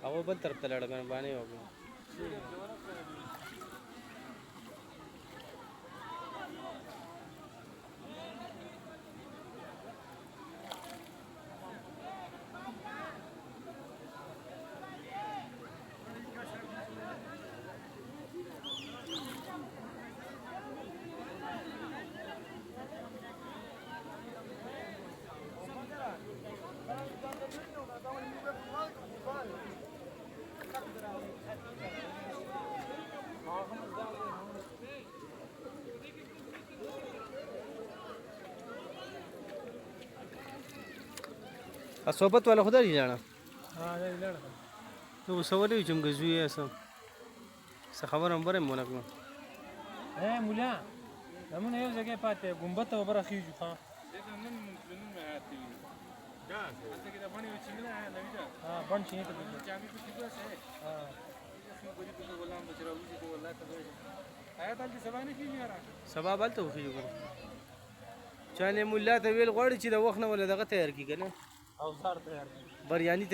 هغه بل طرف ته لاړ مهرباني وکړه. صحبت والا خدا नहीं जाना। हाँ ये लड़का तो सवाल ही चुम गज़ू है सब खबर हम बरे मोनक में है मुला हमने ये जगह पाते गुंबद तो बड़ा खींचू हाँ हाँ बन चाहिए तो सबा बाल तो खींचू कर चाहे मुल्ला तवील गौड़ ची दवख न वाले दगा तैयार की कने अवसर तैयार बरियानी